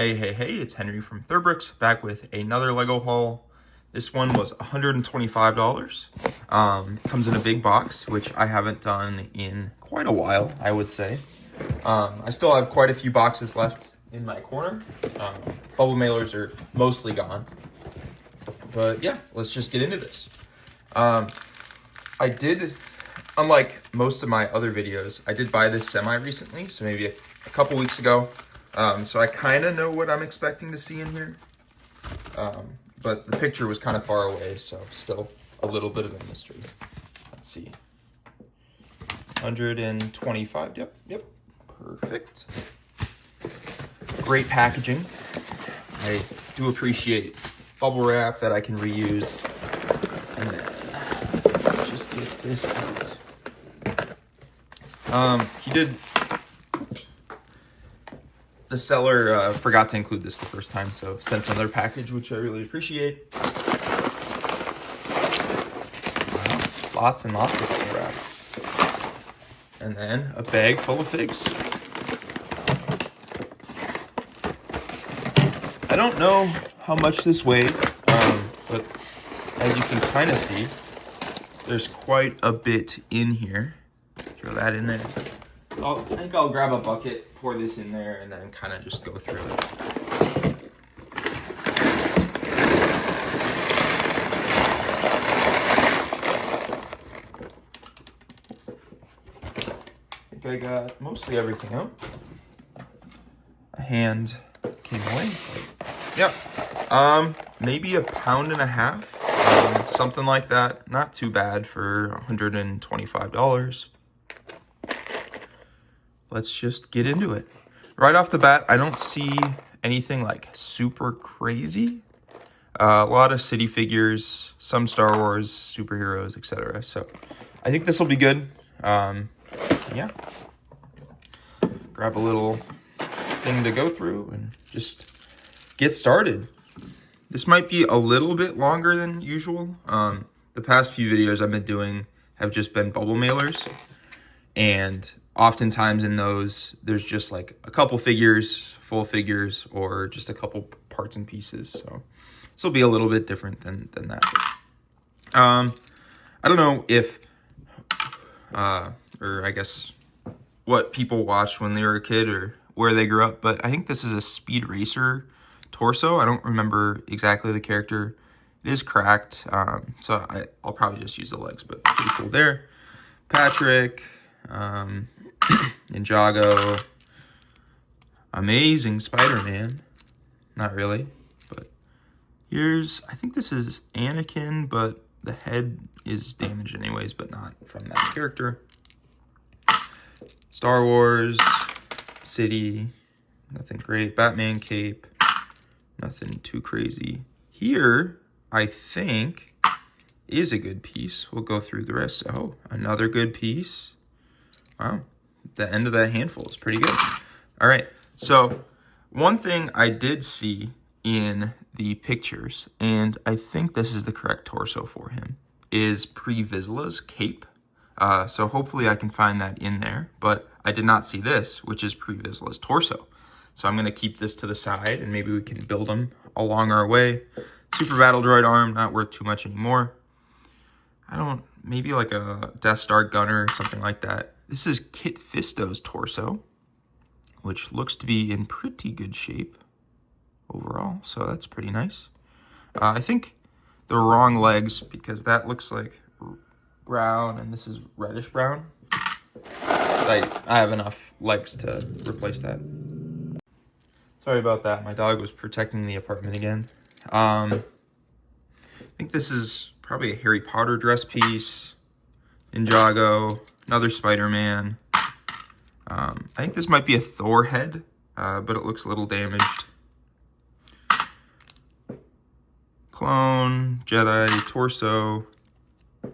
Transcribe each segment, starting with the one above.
Hey, it's Henry from Third Bricks, back with another Lego haul. This one was $125. Comes in a big box, which I haven't done in quite a while, I would say. I still have quite a few boxes left in my corner. Bubble mailers are mostly gone. But yeah, let's just get into this. I did, unlike most of my other videos, I did buy this semi recently, so maybe a couple weeks ago. So I kind of know what I'm expecting to see in here. But the picture was kind of far away, so still a little bit of a mystery. Let's see. 125, yep, perfect. Great packaging. I do appreciate bubble wrap that I can reuse. And then let's just get this out. The seller forgot to include this the first time, so sent another package, which I really appreciate. Wow, lots and lots of bubble wrap. And then a bag full of figs. I don't know how much this weighed, but as you can kind of see, there's quite a bit in here. Throw that in there. I think I'll grab a bucket, pour this in there, and then kind of just go through it. I think I got mostly everything out. A hand came away. Yeah, maybe a pound and a half, something like that. Not too bad for $125. Let's just get into it. Right off the bat, I don't see anything like super crazy. A lot of city figures, some Star Wars, superheroes, etc. So I think this will be good. Yeah. Grab a little thing to go through and just get started. This might be a little bit longer than usual. The past few videos I've been doing have just been bubble mailers. And oftentimes in those, there's just like a couple figures, full figures, or just a couple parts and pieces. So this will be a little bit different than that. I don't know if, or I guess what people watched when they were a kid or where they grew up, but I think this is a Speed Racer torso. I don't remember exactly the character. It is cracked, so I'll probably just use the legs, but pretty cool there. Patrick. Ninjago, amazing Spider-Man, not really, but here's, I think this is Anakin, but the head is damaged anyways, but not from that character. Star Wars, City, nothing great. Batman cape, nothing too crazy. Here, I think, is a good piece. We'll go through the rest. Oh, another good piece. Wow, the end of that handful is pretty good. All right, so one thing I did see in the pictures, and I think this is the correct torso for him, is Pre Vizsla's cape. So hopefully I can find that in there, but I did not see this, which is Pre Vizsla's torso. So I'm gonna keep this to the side and maybe we can build them along our way. Super Battle Droid arm, not worth too much anymore. Maybe like a Death Star gunner or something like that. This is Kit Fisto's torso, which looks to be in pretty good shape overall, so that's pretty nice. I think the wrong legs, because that looks like brown and this is reddish brown. I have enough legs to replace that. Sorry about that, my dog was protecting the apartment again. I think this is probably a Harry Potter dress piece. Ninjago, another Spider-Man. I think this might be a Thor head, but it looks a little damaged. Clone, Jedi, torso. I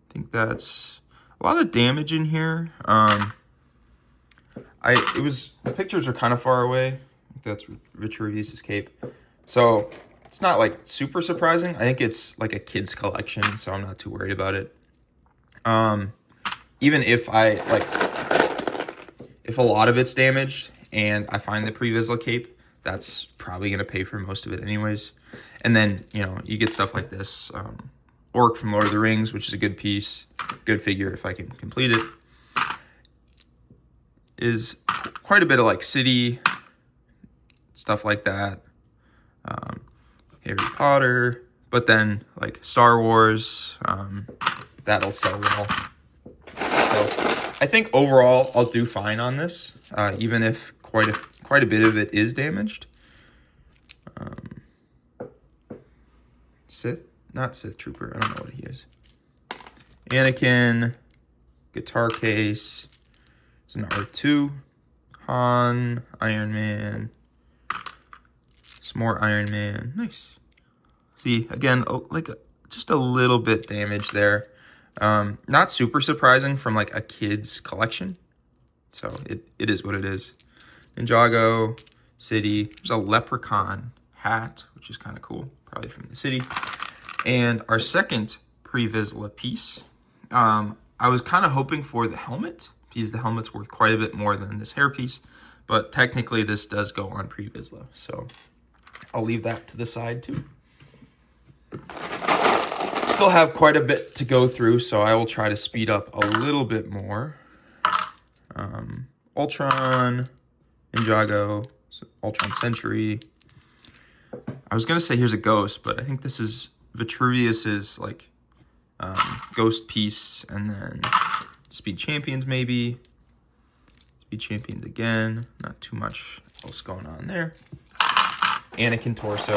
think that's a lot of damage in here. The pictures are kind of far away. I think that's Richard Reese's cape. So it's not like super surprising. I think it's like a kid's collection, so I'm not too worried about it. Even if if a lot of it's damaged and I find the Pre-Vizsla cape, that's probably going to pay for most of it anyways. And then, you know, you get stuff like this. Orc from Lord of the Rings, which is a good piece, good figure if I can complete it. Is quite a bit of like city, stuff like that. Harry Potter, but then like Star Wars, that'll sell well. So I think overall I'll do fine on this, even if quite a bit of it is damaged. Not Sith Trooper, I don't know what he is. Anakin, guitar case, it's an R2, Han, Iron Man, some more Iron Man, nice. See, again, just a little bit damaged there. Not super surprising from like a kid's collection. So it is what it is. Ninjago, City. There's a leprechaun hat, which is kind of cool. Probably from the city. And our second Pre-Vizsla piece. I was kind of hoping for the helmet, because the helmet's worth quite a bit more than this hairpiece. But technically this does go on Pre-Vizsla. So I'll leave that to the side too. Still have quite a bit to go through, so I will try to speed up a little bit more. Ultron, Ninjago, Ultron Century. I was going to say here's a ghost, but I think this is Vitruvius's like ghost piece, and then Speed Champions maybe. Speed Champions again. Not too much else going on there. Anakin torso.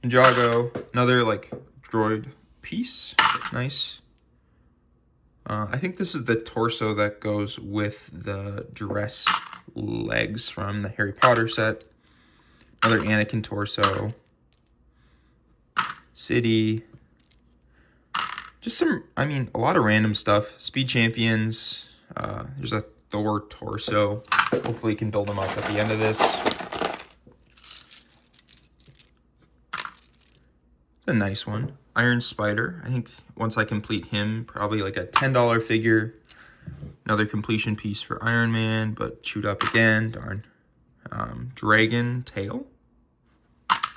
Ninjago, another like droid piece, nice. I think this is the torso that goes with the dress legs from the Harry Potter set. Another Anakin torso. City. Just some, I mean, a lot of random stuff. Speed Champions. There's a Thor torso. Hopefully you can build them up at the end of this. A nice one. Iron Spider. I think once I complete him, probably like a $10 figure. Another completion piece for Iron Man, but chewed up again. Darn. Dragon Tail. A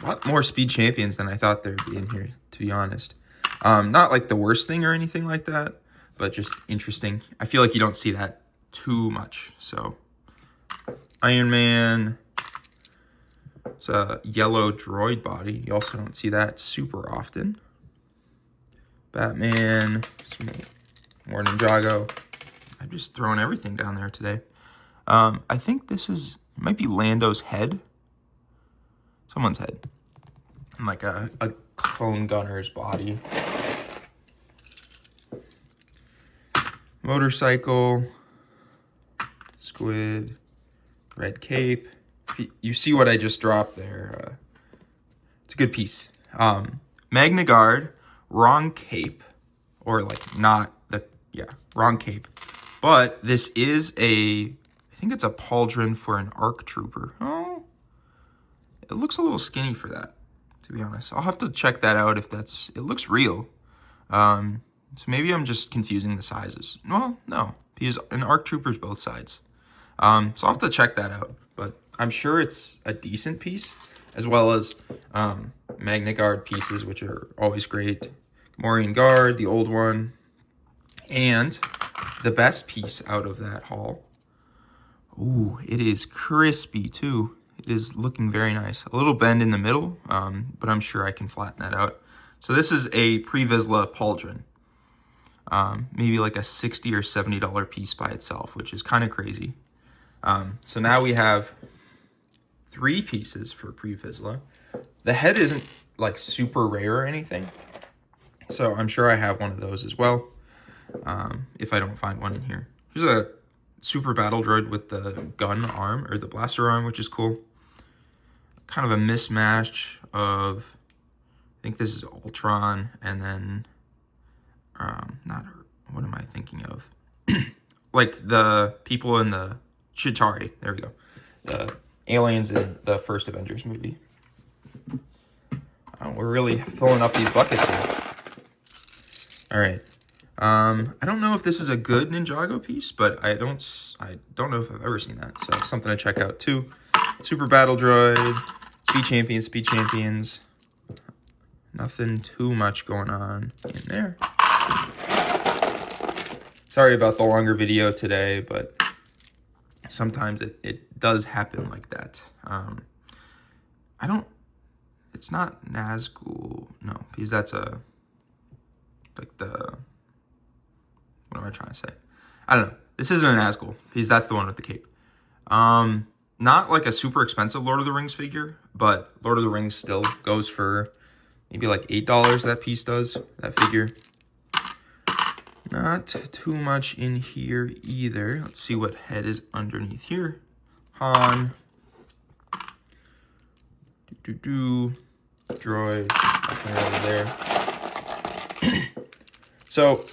lot more Speed Champions than I thought there'd be in here, to be honest. Not like the worst thing or anything like that, but just interesting. I feel like you don't see that too much. So, Iron Man. It's a yellow droid body. You also don't see that super often. Batman. Some more Ninjago. I'm just throwing everything down there today. I think this might be Lando's head. Someone's head. And like a clone gunner's body. Motorcycle. Squid. Red cape. You see what I just dropped there. It's a good piece. Magna Guard, wrong cape. Or like not the, yeah, wrong cape. But this is I think it's a pauldron for an ARC trooper. Oh, it looks a little skinny for that, to be honest. I'll have to check that out if it looks real. So maybe I'm just confusing the sizes. Well, no, because an ARC trooper's both sides. So I'll have to check that out. But I'm sure it's a decent piece, as well as Magna Guard pieces, which are always great. Gamorrean Guard, the old one. And the best piece out of that haul. Ooh, it is crispy too. It is looking very nice. A little bend in the middle, but I'm sure I can flatten that out. So this is a Pre-Vizsla pauldron. Maybe like a $60 or $70 piece by itself, which is kind of crazy. So now we have 3 pieces for Pre-Vizsla. The head isn't like super rare or anything, so I'm sure I have one of those as well, if I don't find one in here. Here's a super battle droid with the gun arm, or the blaster arm, which is cool. Kind of a mismatch of, I think this is Ultron, and then, what am I thinking of? Like the people in the Chitauri, there we go. The aliens in the first Avengers movie. We're really filling up these buckets here. All right, I don't know if this is a good Ninjago piece, but I don't know if I've ever seen that. So something to check out too. Super Battle Droid, Speed Champions. Nothing too much going on in there. Sorry about the longer video today, but sometimes it does happen like that. It's not Nazgul, no, because that's what am I trying to say? I don't know. This isn't an Nazgul, because that's the one with the cape. Not like a super expensive Lord of the Rings figure, but Lord of the Rings still goes for maybe like $8, that piece does, that figure. Not too much in here either. Let's see what head is underneath here. Han. Droid. Nothing over there. So,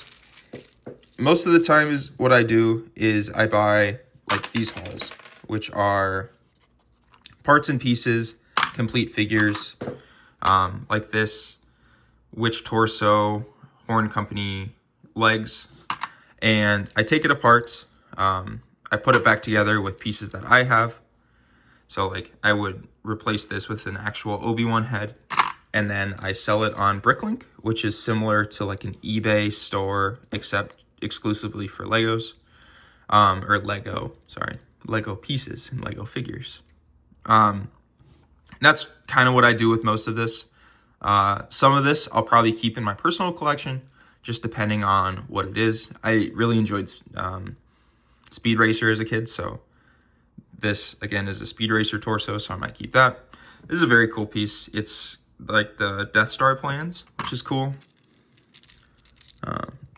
most of the time is what I do is I buy like these hauls, which are parts and pieces, complete figures, like this Witch Torso, Horn Company legs, and I take it apart. I put it back together with pieces that I have. So like I would replace this with an actual Obi-Wan head, and then I sell it on Bricklink, which is similar to like an eBay store, except exclusively for Legos, or Lego pieces and Lego figures. That's kind of what I do with most of this. Some of this I'll probably keep in my personal collection, just depending on what it is. I really enjoyed Speed Racer as a kid, so this, again, is a Speed Racer torso, so I might keep that. This is a very cool piece. It's like the Death Star plans, which is cool.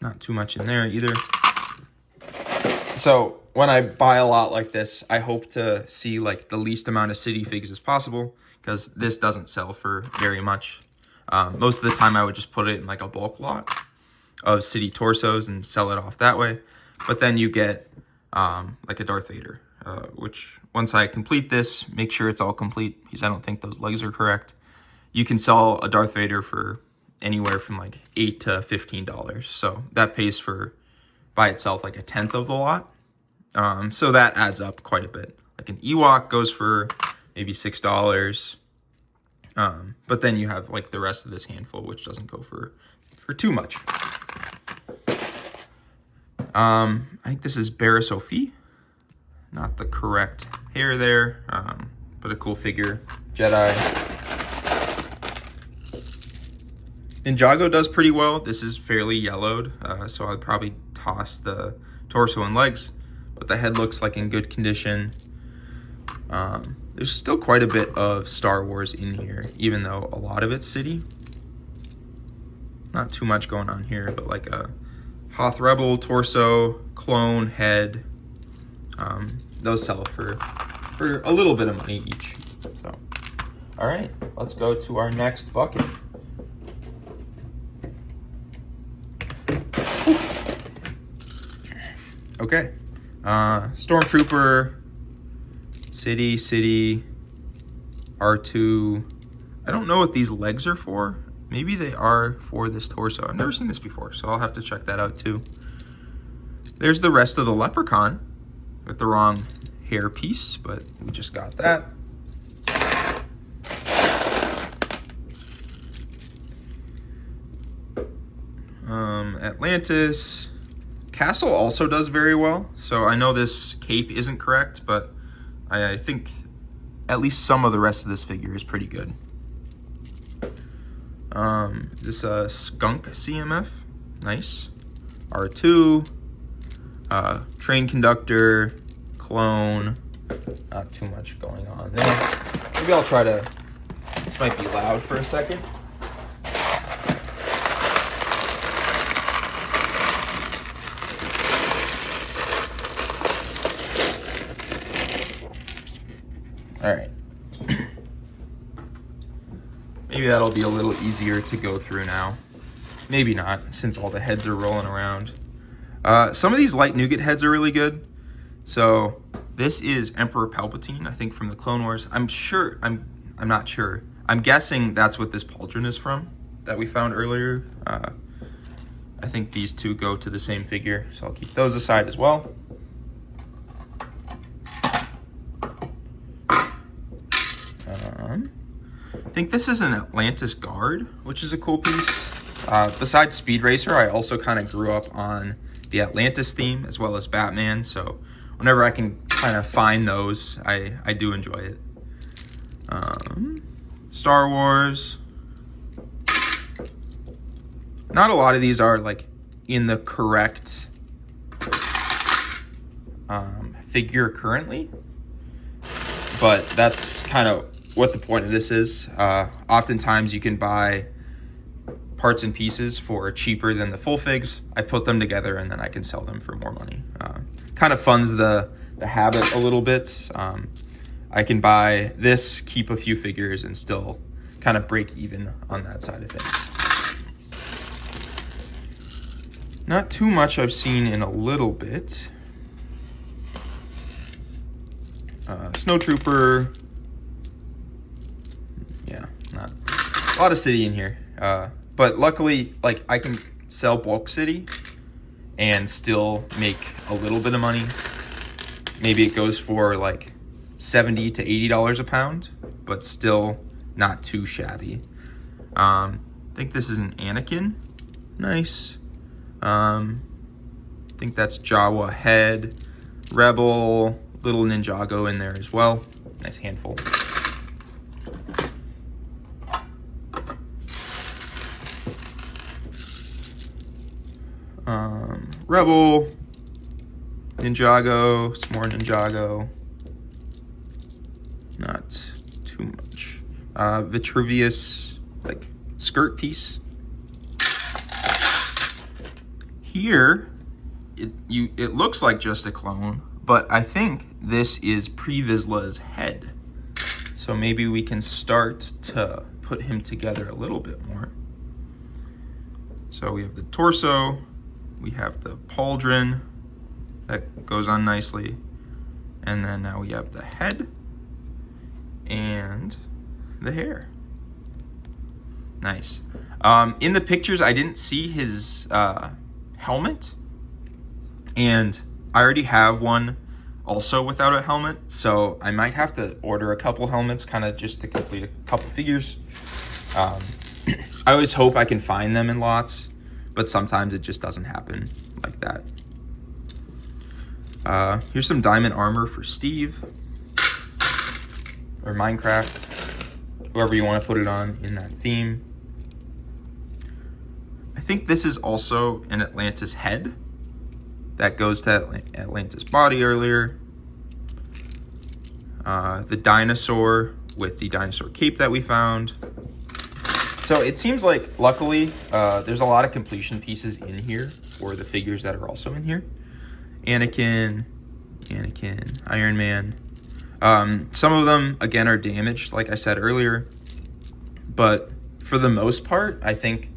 Not too much in there either. So when I buy a lot like this, I hope to see like the least amount of city figs as possible, because this doesn't sell for very much. Most of the time I would just put it in like a bulk lot of city torsos and sell it off that way. But then you get like a Darth Vader, which once I complete this, make sure it's all complete, because I don't think those legs are correct. You can sell a Darth Vader for anywhere from like $8 to $15. So that pays for, by itself, like a tenth of the lot. So that adds up quite a bit. Like an Ewok goes for maybe $6. But then you have like the rest of this handful, which doesn't go for too much. I think this is Barra Sophie. Not the correct hair there, but a cool figure. Jedi. Ninjago does pretty well. This is fairly yellowed, so I'd probably toss the torso and legs, but the head looks like in good condition. There's still quite a bit of Star Wars in here, even though a lot of it's city. Not too much going on here, but like a Hoth Rebel torso, clone head. Those sell for a little bit of money each. So, all right, let's go to our next bucket. Okay, Stormtrooper, City, R2. I don't know what these legs are for. Maybe they are for this torso. I've never seen this before, so I'll have to check that out too. There's the rest of the Leprechaun with the wrong hair piece, but we just got that. Atlantis. Castle also does very well, so I know this cape isn't correct, but I think at least some of the rest of this figure is pretty good. This a Skunk CMF, nice. R2, train conductor, clone, not too much going on there. Maybe I'll try to, this might be loud for a second. All right. Maybe that'll be a little easier to go through now. Maybe not, since all the heads are rolling around. Some of these light nougat heads are really good. So this is Emperor Palpatine, I think from the Clone Wars. I'm not sure. I'm guessing that's what this pauldron is from that we found earlier. I think these two go to the same figure, so I'll keep those aside as well. I think this is an Atlantis Guard, which is a cool piece. Besides Speed Racer, I also kind of grew up on the Atlantis theme as well as Batman, so whenever I can kind of find those, I do enjoy it. Star Wars. Not a lot of these are like in the correct figure currently, but that's kind of what the point of this is. Oftentimes you can buy parts and pieces for cheaper than the full figs. I put them together and then I can sell them for more money. Kind of funds the habit a little bit. I can buy this, keep a few figures, and still kind of break even on that side of things. Not too much I've seen in a little bit. Snow Trooper. Yeah, not a lot of City in here. But luckily, like, I can sell bulk City and still make a little bit of money. Maybe it goes for like $70 to $80 a pound, but still not too shabby. I think this is an Anakin. Nice. I think that's Jawa head, Rebel, little Ninjago in there as well. Nice handful. Rebel, Ninjago, some more Ninjago. Not too much. Vitruvius, like, skirt piece. Here, it looks like just a clone, but I think this is Pre-Vizsla's head. So maybe we can start to put him together a little bit more. So we have the torso, we have the pauldron that goes on nicely, and then now we have the head and the hair. Nice. In the pictures, I didn't see his helmet, and I already have one also without a helmet, so I might have to order a couple helmets kind of just to complete a couple figures. I always hope I can find them in lots, but sometimes it just doesn't happen like that. Here's some diamond armor for Steve, or Minecraft, whoever you want to put it on in that theme. I think this is also an Atlantis head that goes to Atlantis body earlier. The dinosaur with the dinosaur cape that we found. So it seems like, luckily, there's a lot of completion pieces in here for the figures that are also in here. Anakin, Iron Man. Some of them, again, are damaged, like I said earlier. But for the most part, I think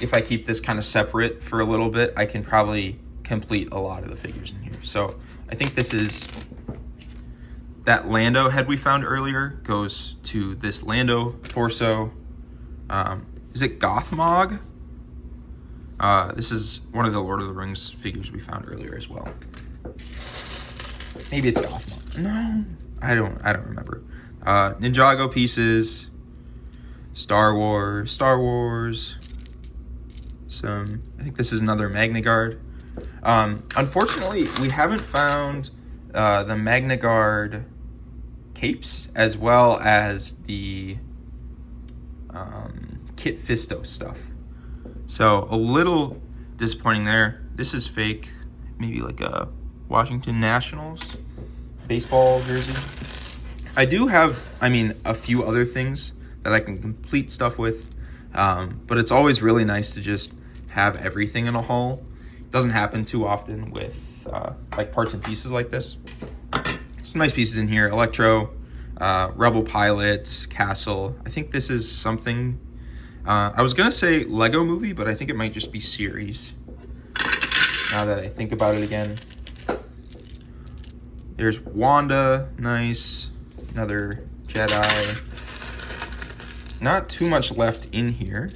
if I keep this kind of separate for a little bit, I can probably complete a lot of the figures in here. So I think this is... that Lando head we found earlier goes to this Lando torso. Is it Gothmog? This is one of the Lord of the Rings figures we found earlier as well. Maybe it's Gothmog. No, I don't remember. Ninjago pieces. Star Wars. I think this is another Magna Guard. Unfortunately, we haven't found the Magna Guard capes as well as the Kit Fisto stuff. So a little disappointing there. This is fake. Maybe like a Washington Nationals baseball jersey. I do have, a few other things that I can complete stuff with. But it's always really nice to just have everything in a haul. It doesn't happen too often with like parts and pieces like this. Some nice pieces in here. Electro, Rebel Pilot, Castle. I think this is something... I was going to say Lego movie, but I think it might just be series. Now that I think about it again. There's Wanda. Nice. Another Jedi. Not too much left in here.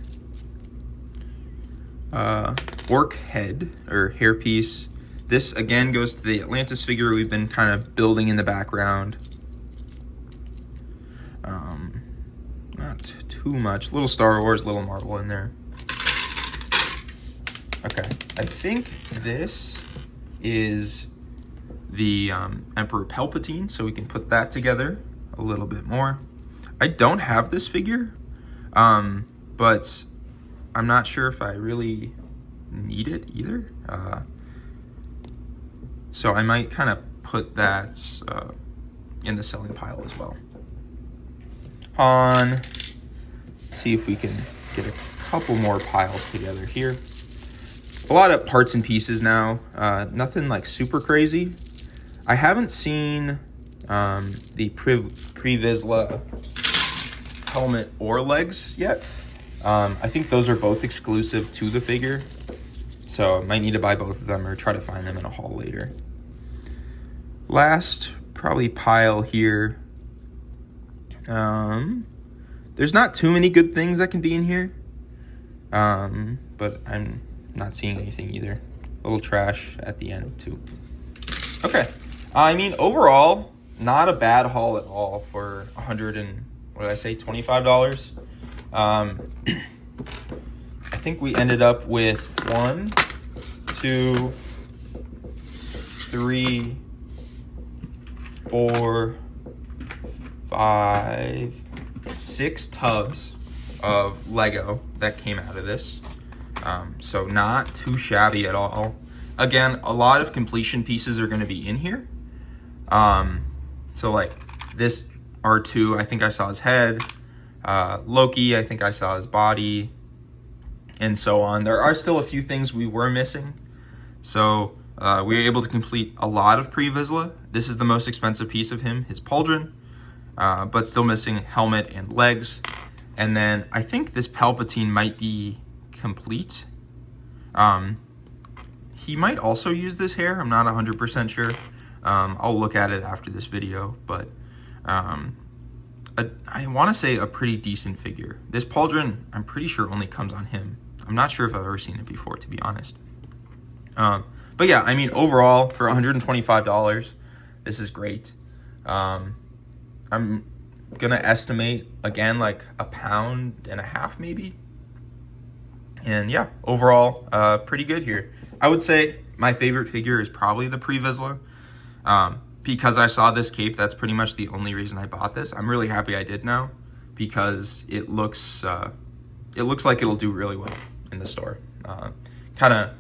orc head or hairpiece. This again goes to the Atlantis figure we've been kind of building in the background. Not too much. Little Star Wars, little Marvel in there. Okay, I think this is the Emperor Palpatine, so we can put that together a little bit more. I don't have this figure, but I'm not sure if I really need it either. So I might kind of put that in the selling pile as well. Let's see if we can get a couple more piles together here. A lot of parts and pieces now, nothing like super crazy. I haven't seen the Pre-Vizsla helmet or legs yet. I think those are both exclusive to the figure, so I might need to buy both of them or try to find them in a haul later. Last probably pile here. There's not too many good things that can be in here, but I'm not seeing anything either. A little trash at the end too. Okay, I mean overall not a bad haul at all for $25. I think we ended up with 1, 2, 3, 4, 5, 6 tubs of Lego that came out of this. So not too shabby at all. Again, a lot of completion pieces are going to be in here. So like this R2, I think I saw his head. Loki, I think I saw his body, and so on. There are still a few things we were missing. So we were able to complete a lot of Pre-Vizsla. This is the most expensive piece of him, his pauldron, but still missing helmet and legs. And then I think this Palpatine might be complete. He might also use this hair. I'm not 100% sure. I'll look at it after this video, but I want to say a pretty decent figure. This pauldron, I'm pretty sure only comes on him. I'm not sure if I've ever seen it before, to be honest. But yeah, I mean, overall, for $125, this is great. I'm gonna estimate, again, like £1.50 maybe. And yeah, overall, pretty good here. I would say my favorite figure is probably the Pre-Vizsla. Because I saw this cape, that's pretty much the only reason I bought this. I'm really happy I did now, because it looks like it'll do really well in the store. Kind of,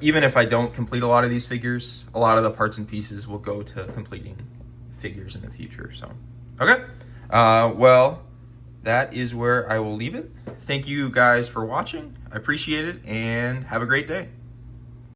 even if I don't complete a lot of these figures, a lot of the parts and pieces will go to completing figures in the future. So, okay, well, that is where I will leave it. Thank you guys for watching. I appreciate it, and have a great day.